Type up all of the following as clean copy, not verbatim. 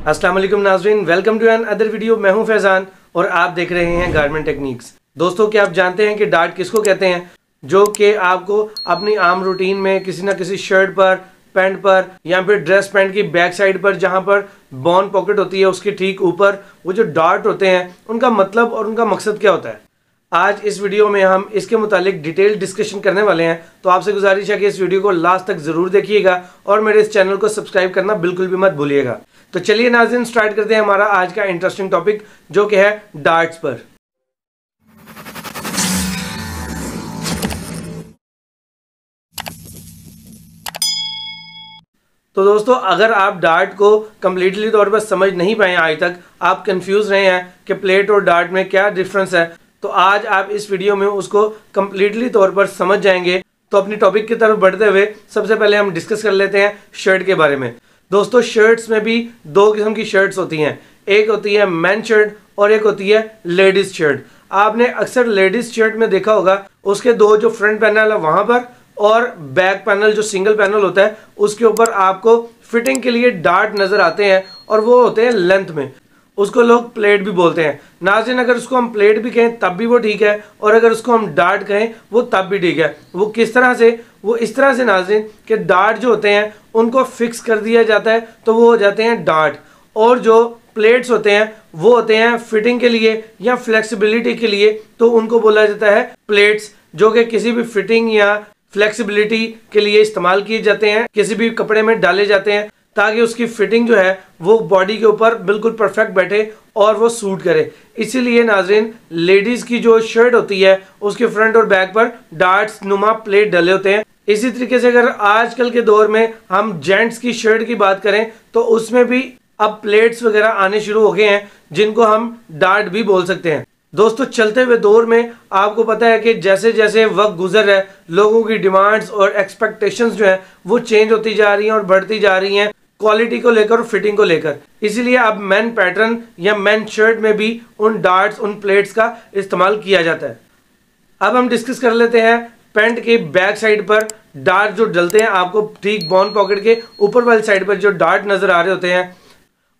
अस्सलाम वालेकुम नाज़रीन, welcome to an other video. मैं हूं फैज़ान और आप देख रहे हैं गारमेंट टेक्निक्स। दोस्तों, क्या आप जानते हैं कि डार्ट किसको कहते हैं? जो कि आपको अपनी आम रूटीन में किसी ना किसी शर्ट पर, पैंट पर या फिर ड्रेस पैंट की बैक साइड पर जहां पर बॉन पॉकेट होती है उसके ठीक ऊपर वो जो डार्ट होते हैं उनका मतलब और उनका मकसद क्या होता है, आज इस वीडियो में हम इसके मुतालिक डिटेल डिस्कशन करने वाले हैं। तो आपसे गुजारिश है कि इस वीडियो को लास्ट तक जरूर देखिएगा और मेरे इस चैनल को सब्सक्राइब करना बिल्कुल भी मत भूलिएगा। तो चलिए नाज़रीन, स्टार्ट करते हैं हमारा आज का इंटरेस्टिंग टॉपिक जो कि है डार्ट्स पर। तो दोस्तों, अगर आप डार्ट को कंप्लीटली तौर पर समझ नहीं पाए आज तक, आप कंफ्यूज रहे हैं कि प्लेट और डार्ट में क्या डिफरेंस है, तो आज आप इस वीडियो में उसको कंप्लीटली तौर पर समझ जाएंगे। तो अपनी टॉपिक की तरफ बढ़ते हुए सबसे पहले हम डिस्कस कर लेते हैं शर्ट के बारे में। दोस्तों, शर्ट्स में भी दो किस्म की शर्ट्स होती हैं, एक होती है मैन शर्ट और एक होती है लेडीज शर्ट। आपने अक्सर लेडीज शर्ट में देखा होगा उसके दो जो फ्रंट पैनल है वहां पर और बैक पैनल जो सिंगल पैनल होता है उसके ऊपर आपको फिटिंग के लिए डार्ट नजर आते हैं और वो होते हैं लेंथ में। उसको लोग प्लेट भी बोलते हैं। नाज़रीन, अगर उसको हम प्लेट भी कहें तब भी वो ठीक है और अगर उसको हम डार्ट कहें वो तब भी ठीक है। वो किस तरह से? वो इस तरह से नाज़रीन कि डार्ट जो होते हैं उनको फिक्स कर दिया जाता है तो वो हो जाते हैं डार्ट, और जो प्लेट्स होते हैं वो होते हैं फिटिंग के लिए या फ्लेक्सिबिलिटी के लिए, तो उनको बोला जाता है प्लेट्स, जो कि किसी भी फिटिंग या फ्लेक्सिबिलिटी के लिए इस्तेमाल किए जाते हैं, किसी भी कपड़े में डाले जाते हैं ताकि उसकी फिटिंग जो है वो बॉडी के ऊपर बिल्कुल परफेक्ट बैठे और वो सूट करे। इसीलिए नाज़रीन, लेडीज की जो शर्ट होती है उसके फ्रंट और बैक पर डार्ट्स नुमा प्लेट डले होते हैं। इसी तरीके से अगर आजकल के दौर में हम जेंट्स की शर्ट की बात करें तो उसमें भी अब प्लेट्स वगैरह आने शुरू हो गए हैं जिनको हम डार्ट भी बोल सकते हैं। दोस्तों, चलते हुए दौर में आपको पता है कि जैसे जैसे वक्त गुजर रहा है लोगों की डिमांड्स और एक्सपेक्टेशंस जो है वो चेंज होती जा रही हैं और बढ़ती जा रही हैं, क्वालिटी को लेकर और फिटिंग को लेकर। इसीलिए अब मैन पैटर्न या मैन शर्ट में भी उन डार्ट्स, उन प्लेट्स का इस्तेमाल किया जाता है। अब हम डिस्कस कर लेते हैं पैंट के बैक साइड पर डार्ट जो डलते हैं, आपको ठीक बॉन पॉकेट के ऊपर वाली साइड पर जो डार्ट नजर आ रहे होते हैं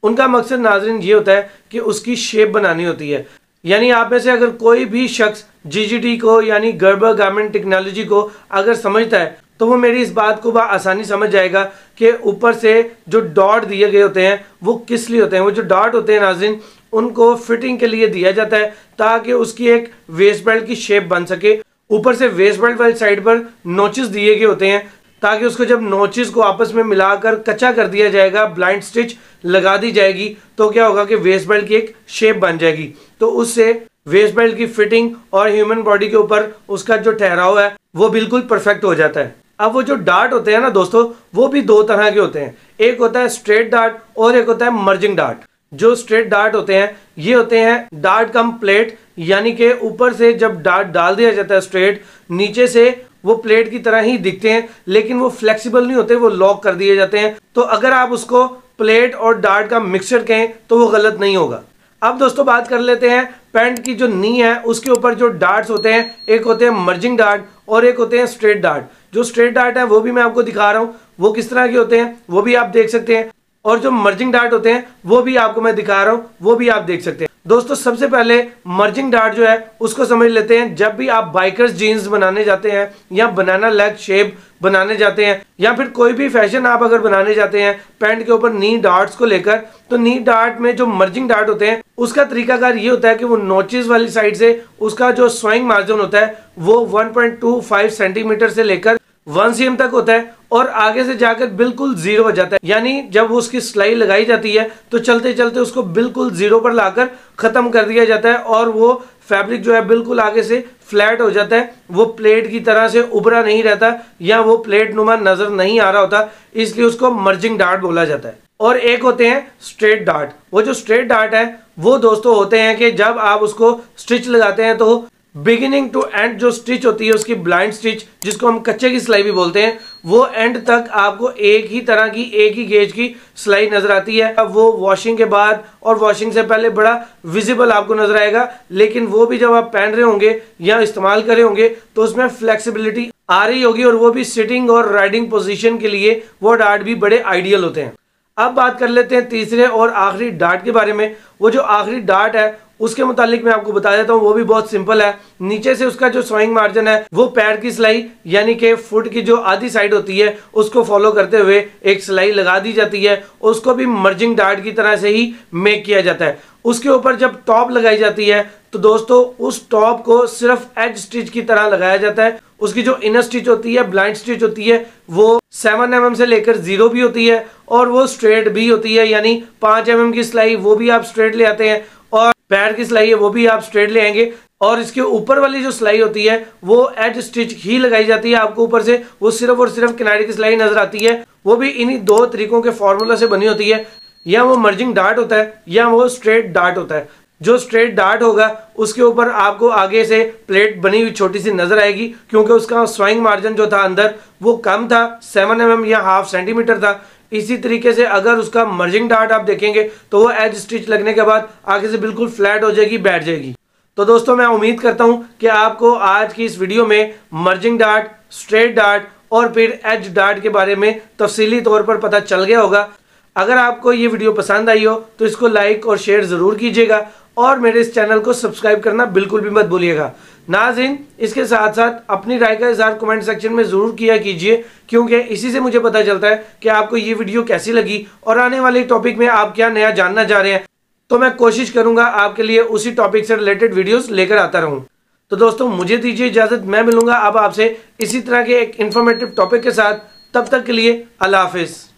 उनका मकसद नाज़रीन ये होता है कि उसकी शेप बनानी होती है। यानी आप में से अगर कोई भी शख्स जीजीटी को यानी गर्बर गारमेंट टेक्नोलॉजी को अगर समझता है तो वो मेरी इस बात को आसानी समझ जाएगा कि ऊपर से जो डॉट दिए गए होते हैं वो किस लिए होते हैं। वो जो डॉट होते हैं नाज़रीन उनको फिटिंग के लिए दिया जाता है ताकि उसकी एक वेस्ट बेल्ट की शेप बन सके। ऊपर से वेस्ट बेल्ट वाली साइड पर नोचेस दिए गए होते हैं ताकि उसको जब नोचेस को आपस में मिलाकर कच्चा कर दिया जाएगा, ब्लाइंड स्टिच लगा दी जाएगी, तो क्या होगा कि वेस्ट बेल्ट की एक शेप बन जाएगी। तो उससे वेस्ट बेल्ट की फिटिंग और ह्यूमन बॉडी के ऊपर उसका जो ठहराव है वो बिल्कुल परफेक्ट हो जाता है। अब वो जो डार्ट होते हैं ना दोस्तों, वो भी दो तरह के होते हैं, एक होता है स्ट्रेट डार्ट और एक होता है मर्जिंग डार्ट। जो स्ट्रेट डार्ट होते हैं ये होते हैं डार्ट कम प्लेट, यानी कि ऊपर से जब डार्ट डाल दिया जाता है स्ट्रेट, नीचे से वो प्लेट की तरह ही दिखते हैं लेकिन वो फ्लेक्सिबल नहीं होते, वो लॉक कर दिए जाते हैं। तो अगर आप उसको प्लेट और डार्ट का मिक्सचर कहें तो वो गलत नहीं होगा। अब दोस्तों बात कर लेते हैं पैंट की जो नी है उसके ऊपर जो डार्ट्स होते हैं, एक होते हैं मर्जिंग डार्ट और एक होते हैं स्ट्रेट डार्ट। जो स्ट्रेट डार्ट है वो भी मैं आपको दिखा रहा हूँ, वो किस तरह के होते हैं वो भी आप देख सकते हैं, और जो मर्जिंग डार्ट होते हैं वो भी आपको मैं दिखा रहा हूँ, वो भी आप देख सकते हैं। दोस्तों, सबसे पहले मर्जिंग डार्ट जो है उसको समझ लेते हैं। जब भी आप बाइकर्स जीन्स बनाने जाते हैं या बनाना लेग शेप बनाने जाते हैं या फिर कोई भी फैशन आप अगर बनाने जाते हैं पैंट के ऊपर नी डार्ट्स को लेकर, तो नी डार्ट में जो मर्जिंग डार्ट होते हैं उसका तरीकाकार ये होता है कि वो नोचेस वाली साइड से उसका जो स्वइंग मार्जिन होता है वो 1.25 सेंटीमीटर से लेकर 1 cm तक होता है और आगे से जाकर बिल्कुल जीरो हो जाता है। यानी जब उसकी सिलाई लगाई जाती है तो चलते चलते उसको बिल्कुल जीरो पर लाकर खत्म कर दिया जाता है और वो फैब्रिक जो है बिल्कुल आगे से फ्लैट हो जाता है, वो प्लेट की तरह से उभरा नहीं रहता या वो प्लेट नुमा नजर नहीं आ रहा होता, इसलिए उसको मर्जिंग डार्ट बोला जाता है। और एक होते हैं स्ट्रेट डार्ट। वो जो स्ट्रेट डार्ट है वो दोस्तों होते हैं कि जब आप उसको स्टिच लगाते हैं तो बिगिनिंग टू एंड जो स्टिच होती है उसकी ब्लाइंड स्टिच, जिसको हम कच्चे की सिलाई भी बोलते हैं, वो एंड तक आपको एक ही तरह की एक ही गेज की सिलाई नजर आती है। अब वो वॉशिंग के बाद और वॉशिंग से पहले बड़ा विजिबल आपको नजर आएगा, लेकिन वो भी जब आप पहन रहे होंगे या इस्तेमाल कर रहे होंगे तो उसमें फ्लेक्सिबिलिटी आ रही होगी और वो भी सिटिंग और राइडिंग पोजीशन के लिए वो डार्ट भी बड़े आइडियल होते हैं। अब बात कर लेते हैं तीसरे और आखिरी डार्ट के बारे में। वो जो आखिरी डार्ट है उसके मुतालिक मैं आपको बता देता हूँ, वो भी बहुत सिंपल है। नीचे से उसका जो स्विंग मार्जिन है वो पैर की सिलाई यानी कि फुट की जो आधी साइड होती है उसको फॉलो करते हुए एक सिलाई लगा दी जाती है। उसको भी मर्जिंग डार्ट की तरह से ही मेक किया जाता है। उसके ऊपर जब टॉप लगाई जाती है तो दोस्तों उस टॉप को सिर्फ एज स्टिच की तरह लगाया जाता है। उसकी जो इनर स्टिच होती है, ब्लाइंड स्टिच होती है, वो 7 mm से लेकर 0 भी होती है और वो स्ट्रेट भी होती है, यानी 5 mm की सिलाई वो भी आप स्ट्रेट ले आते हैं और पैर की सिलाई है वो भी आप स्ट्रेट ले आएंगे। और इसके ऊपर वाली जो सिलाई होती है वो एज स्टिच ही लगाई जाती है। आपको ऊपर से वो सिर्फ और सिर्फ किनारे की सिलाई नजर आती है। वो भी इन्हीं दो तरीकों के फॉर्मूला से बनी होती है, या वो मर्जिंग डार्ट होता है या वो स्ट्रेट डार्ट होता है। जो स्ट्रेट डार्ट होगा उसके ऊपर आपको आगे से प्लेट बनी हुई छोटी सी नजर आएगी, क्योंकि उसका स्वाइंग मार्जिन जो था अंदर वो कम था, 7 mm या हाफ सेंटीमीटर था। इसी तरीके से अगर उसका मर्जिंग डार्ट आप देखेंगे तो वो एज स्टिच लगने के बाद आगे से बिल्कुल फ्लैट हो जाएगी, बैठ जाएगी। तो दोस्तों मैं उम्मीद करता हूं कि आपको आज की इस वीडियो में मर्जिंग डार्ट, स्ट्रेट डार्ट और फिर एज डार्ट के बारे में तफसीली तौर पर पता चल गया होगा। अगर आपको ये वीडियो पसंद आई हो तो इसको लाइक और शेयर ज़रूर कीजिएगा और मेरे इस चैनल को सब्सक्राइब करना बिल्कुल भी मत भूलिएगा। नाज़रीन, इसके साथ साथ अपनी राय का इज़हार कमेंट सेक्शन में ज़रूर किया कीजिए, क्योंकि इसी से मुझे पता चलता है कि आपको ये वीडियो कैसी लगी और आने वाले टॉपिक में आप क्या नया जानना चाह रहे हैं। तो मैं कोशिश करूँगा आपके लिए उसी टॉपिक से रिलेटेड वीडियोज़ लेकर आता रहूँ। तो दोस्तों मुझे दीजिए इजाज़त, मैं मिलूँगा अब आपसे इसी तरह के एक इन्फॉर्मेटिव टॉपिक के साथ। तब तक के लिए अल्लाह हाफिज़।